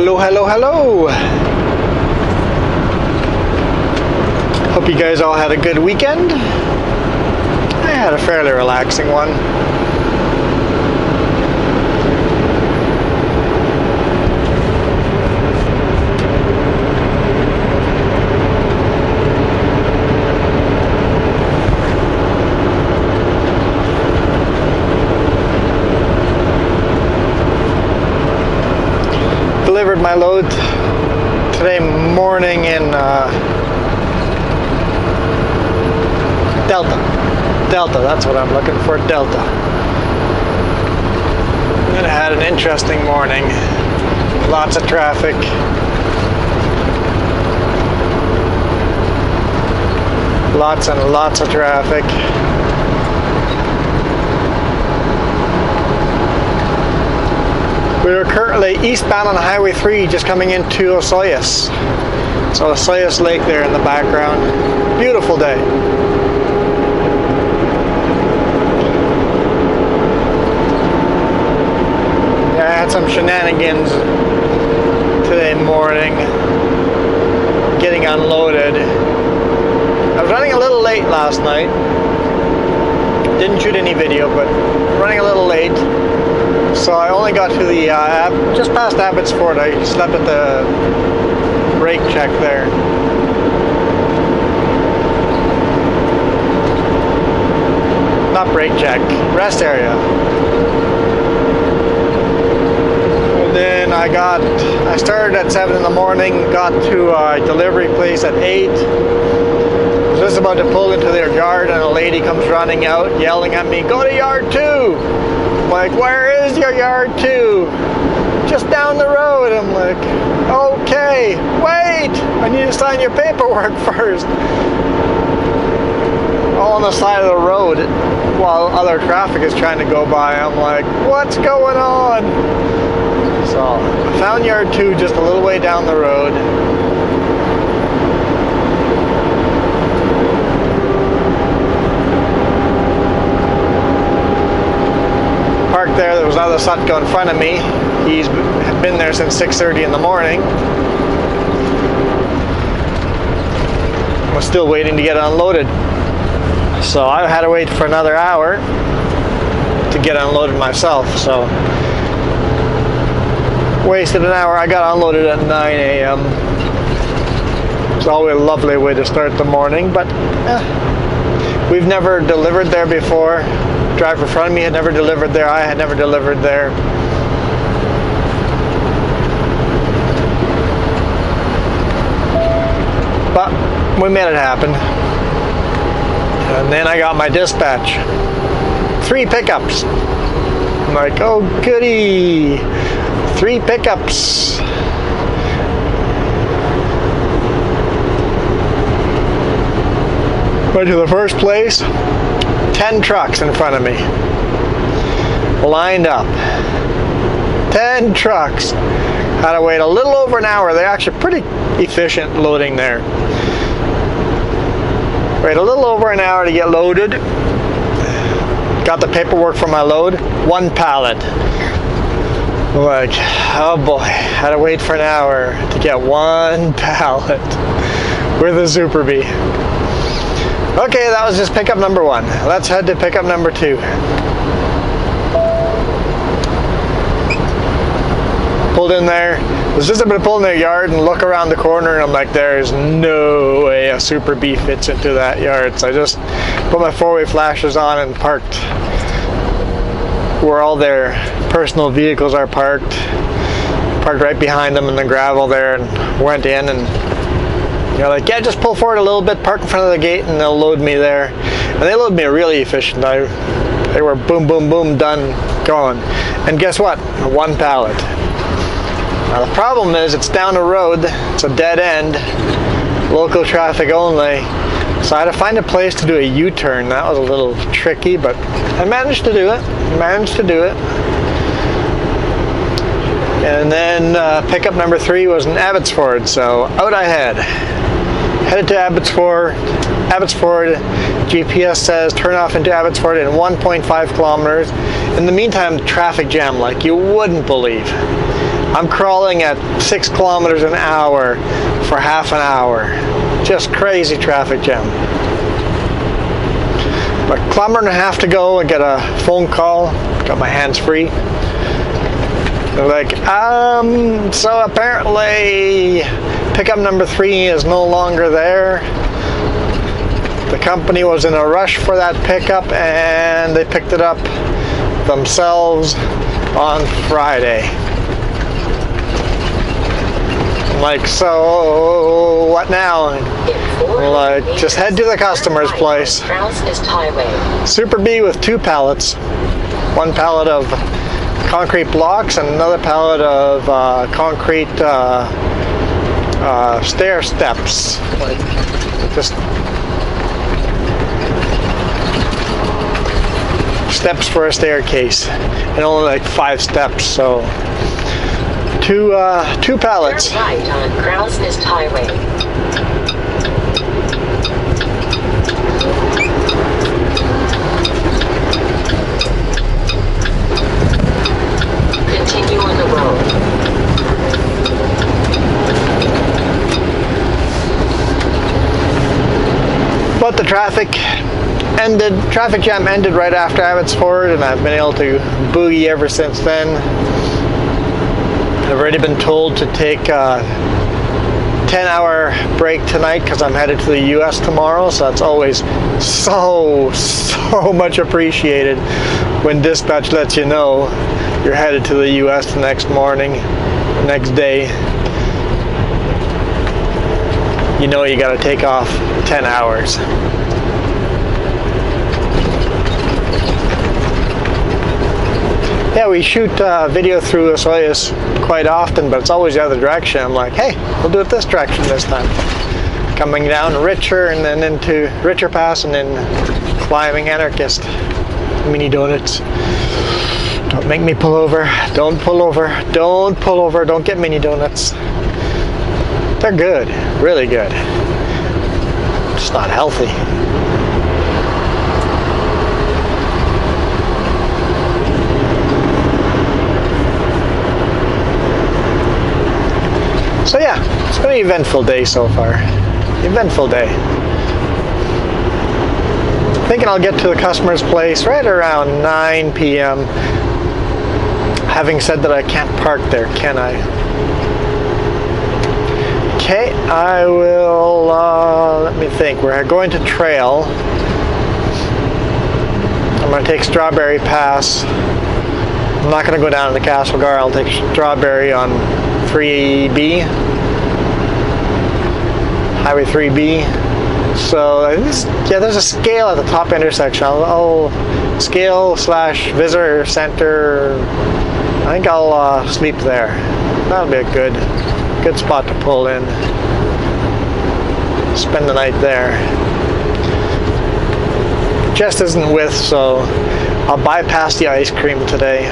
Hello, hello, hello. Hope you guys all had a good weekend. I had a fairly relaxing one. Delivered my load today morning in Delta, that's what I'm looking for, Delta. And I had an interesting morning. Lots of traffic. Lots and lots of traffic. We are currently eastbound on Highway 3, just coming into Osoyoos. So Osoyoos Lake there in the background. Beautiful day. Yeah, I had some shenanigans today morning getting unloaded. I was running a little late last night. Didn't shoot any video, but running a little late. So I only got to the, just past Abbotsford. I slept at the brake check there. Not brake check, rest area. And then I started at 7 in the morning, got to a delivery place at 8. I was just about to pull into their yard and a lady comes running out yelling at me, "Go to yard 2! Like, where is your yard 2? Just down the road. I'm like, okay, wait, I need to sign your paperwork first. All on the side of the road while other traffic is trying to go by. I'm like, what's going on? So I found yard 2 just a little way down the road. Parked there was another Sutco in front of me. He's been there since 6:30 in the morning. Was still waiting to get unloaded. So I had to wait for another hour to get unloaded myself. So wasted an hour. I got unloaded at 9 a.m. It's always a lovely way to start the morning, but we've never delivered there before. Driver in front of me had never delivered there. I had never delivered there. But we made it happen. And then I got my dispatch. 3 pickups. I'm like, oh goody. 3 pickups. Went to the first place. 10 trucks in front of me, lined up. 10 trucks. Had to wait a little over an hour. They're actually pretty efficient loading there. Wait a little over an hour to get loaded. Got the paperwork for my load. 1 pallet. Like, oh boy, had to wait for an hour to get 1 pallet with a Super Bee. Okay, that was just pickup number 1. Let's head to pickup number 2. Pulled in there. Was just able to pull in their yard and look around the corner, and I'm like, there's no way a Super Bee fits into that yard. So I just put my 4-way flashers on and parked where all their personal vehicles are parked. Parked right behind them in the gravel there, and went in and you're like, yeah, just pull forward a little bit, park in front of the gate, and they'll load me there. And they load me really efficient. They were boom, boom, boom, done, gone. And guess what? 1 pallet. Now the problem is it's down the road. It's a dead end. Local traffic only. So I had to find a place to do a U-turn. That was a little tricky, but I managed to do it. And then pickup number 3 was in Abbotsford. So out I headed to Abbotsford. GPS says turn off into Abbotsford in 1.5 kilometers. In the meantime, traffic jam like you wouldn't believe. I'm crawling at 6 kilometers an hour for half an hour. Just crazy traffic jam. But kilometer and a half to go and get a phone call. Got my hands free. They're like, so apparently pickup number 3 is no longer there. The company was in a rush for that pickup and they picked it up themselves on Friday. I'm like, so what now? Like, just head to the customer's place. Super B with 2 pallets. 1 pallet of concrete blocks and another pallet of concrete stair steps. Like, just steps for a staircase, and only like 5 steps. So 2 pallets. Turn right on Crow's Nest Highway. Continue on the road. But the traffic jam ended right after Abbotsford, and I've been able to boogie ever since then. I've already been told to take a 10-hour break tonight because I'm headed to the US tomorrow, so that's always so much appreciated when dispatch lets you know you're headed to the US the next morning, the next day. You know you got to take off 10 hours. Yeah, we shoot video through Osoyoos quite often, but it's always the other direction. I'm like, hey, we'll do it this direction this time. Coming down Richer and then into Richer Pass and then climbing Anarchist. Mini donuts. Don't make me pull over. Don't pull over. Don't pull over. Don't get mini donuts. They're good. Really good. Just not healthy. So yeah, it's been an eventful day so far. Eventful day. Thinking I'll get to the customer's place right around 9 p.m. Having said that, I can't park there, can I? Okay, I will, let me think. We're going to trail. I'm going to take Strawberry Pass. I'm not going to go down to the Castlegar. I'll take Strawberry on 3B, Highway 3B. So there's a scale at the top intersection. I'll scale / visitor center. I think I'll sleep there. That'll be a good spot to pull in. Spend the night there. Just isn't with, so I'll bypass the ice cream today.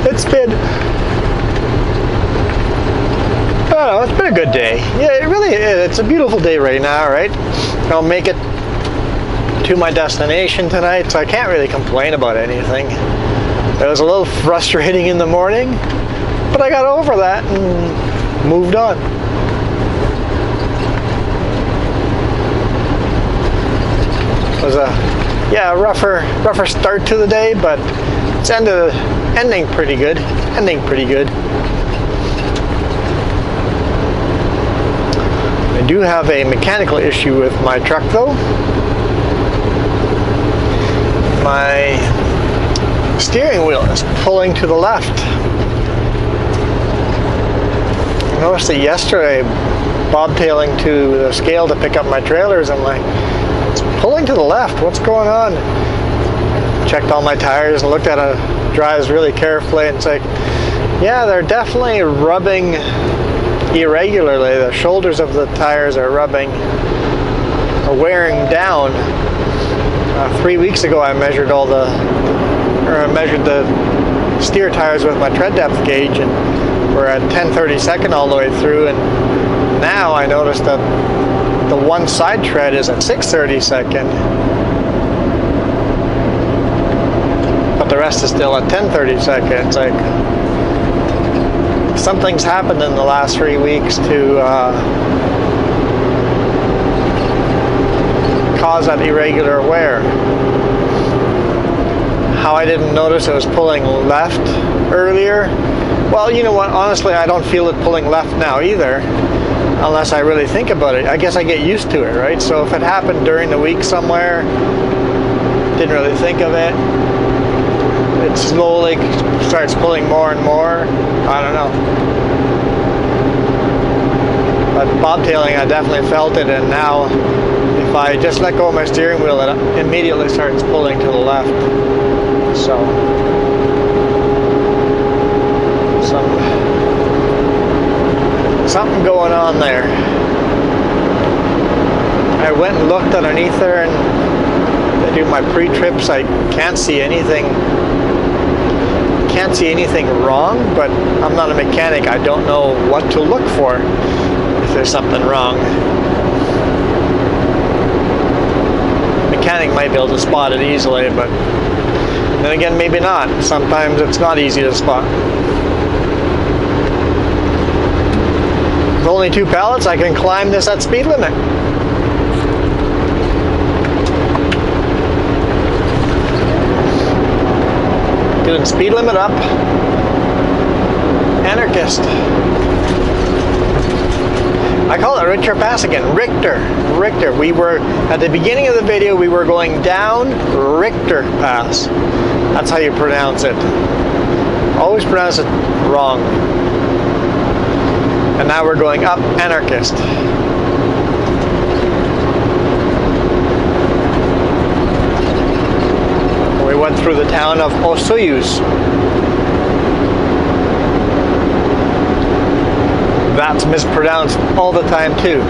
It's been a good day. Yeah, it really is. It's a beautiful day right now, right? I'll make it to my destination tonight, so I can't really complain about anything. It was a little frustrating in the morning, but I got over that and moved on. It was a rougher start to the day, but it's ending pretty good. I do have a mechanical issue with my truck though. My steering wheel is pulling to the left. I noticed it yesterday, bobtailing to the scale to pick up my trailers. I'm like, it's pulling to the left. What's going on? Checked all my tires and looked at it, drives really carefully, and it's like, yeah, they're definitely rubbing irregularly. The shoulders of the tires are wearing down. 3 weeks ago I measured the steer tires with my tread depth gauge, and we're at 10/32 all the way through, and now I noticed that the one side tread is at 6/32, but the rest is still at 10/32. It's like something's happened in the last 3 weeks to cause that irregular wear. How I didn't notice it was pulling left earlier. Well, you know what, honestly I don't feel it pulling left now either, unless I really think about it. I guess I get used to it, right? So if it happened during the week somewhere, didn't really think of it, it slowly starts pulling more and more. I don't know. But bobtailing, I definitely felt it, and now if I just let go of my steering wheel, it immediately starts pulling to the left. So something going on there. I went and looked underneath there, and I do my pre-trips. I can't see anything wrong, but I'm not a mechanic. I don't know what to look for if there's something wrong. Mechanic might be able to spot it easily, but then again, maybe not. Sometimes it's not easy to spot. With only 2 pallets, I can climb this at speed limit. Doing speed limit up. Anarchist. I call it Richter Pass again. Richter. We were, at the beginning of the video, we were going down Richter Pass. That's how you pronounce it. Always pronounce it wrong. And now we're going up Anarchist. We went through the town of Osoyoos. That's mispronounced all the time too.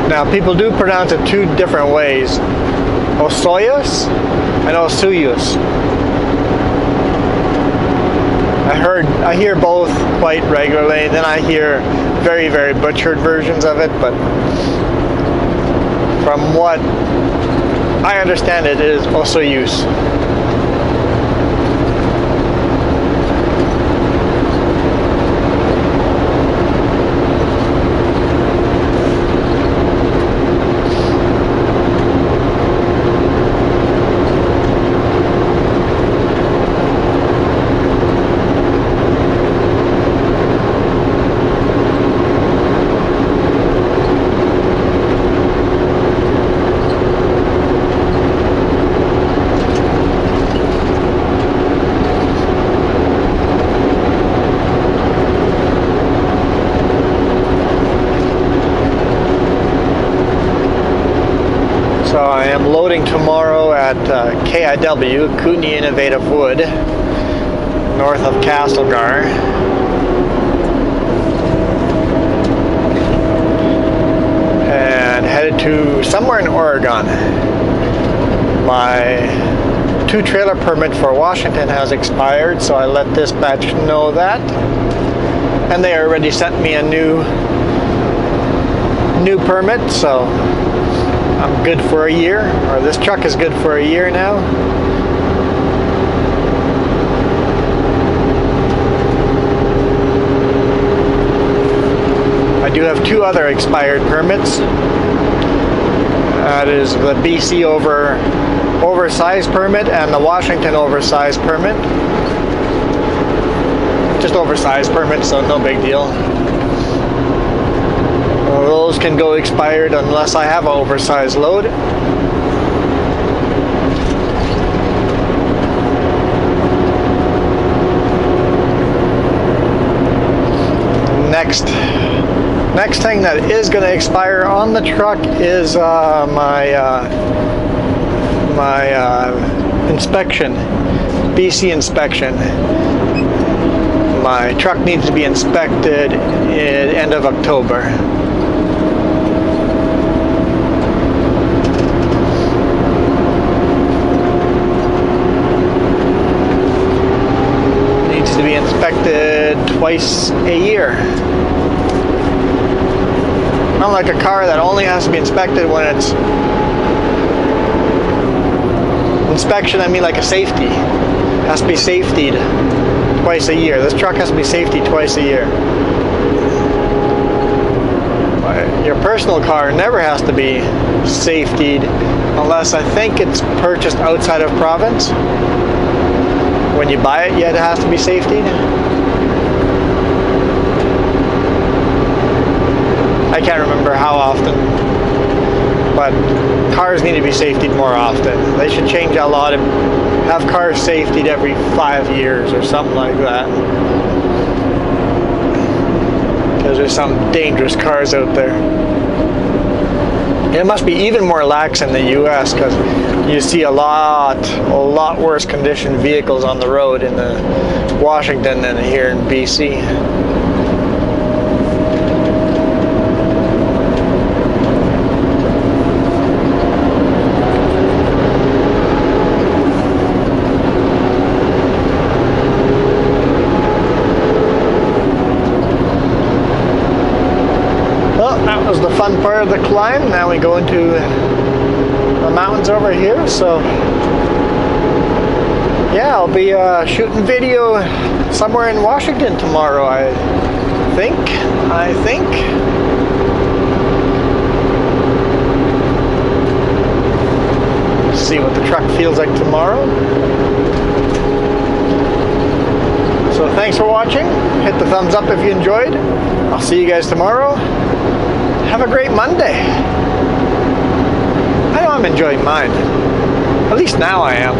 Now people do pronounce it 2 different ways. Osoyoos and Osoyoos. I hear both quite regularly, then I hear very, very butchered versions of it, but from what I understand it is Osoyoos. So I am loading tomorrow at KIW, Kootenay Innovative Wood, north of Castlegar. And headed to somewhere in Oregon. My 2 trailer permit for Washington has expired, so I let dispatch know that. And they already sent me a new permit, so I'm good for a year, or this truck is good for a year now. I do have 2 other expired permits. That is the BC oversized permit and the Washington oversized permit. Just oversized permit, so no big deal. Those can go expired unless I have an oversized load. Next thing that is going to expire on the truck is my inspection, BC inspection. my truck needs to be inspected at end of October. Needs to be inspected twice a year. Unlike a car that only has to be inspected when it's inspection, I mean like a safety. It has to be safetied twice a year. This truck has to be safetied twice a year. Your personal car never has to be safetied unless I think it's purchased outside of province. When you buy it, yet it has to be safetied. I can't remember how often, but cars need to be safetied more often. They should change a lot and have cars safetied every 5 years or something like that. Because there's some dangerous cars out there. It must be even more lax in the US because you see a lot worse conditioned vehicles on the road in Washington than here in BC. That was the fun part of the climb. Now we go into the mountains over here. So yeah, I'll be shooting video somewhere in Washington tomorrow, I think. Let's see what the truck feels like tomorrow. So thanks for watching. Hit the thumbs up if you enjoyed. I'll see you guys tomorrow. Have a great Monday. I know I'm enjoying mine. At least now I am.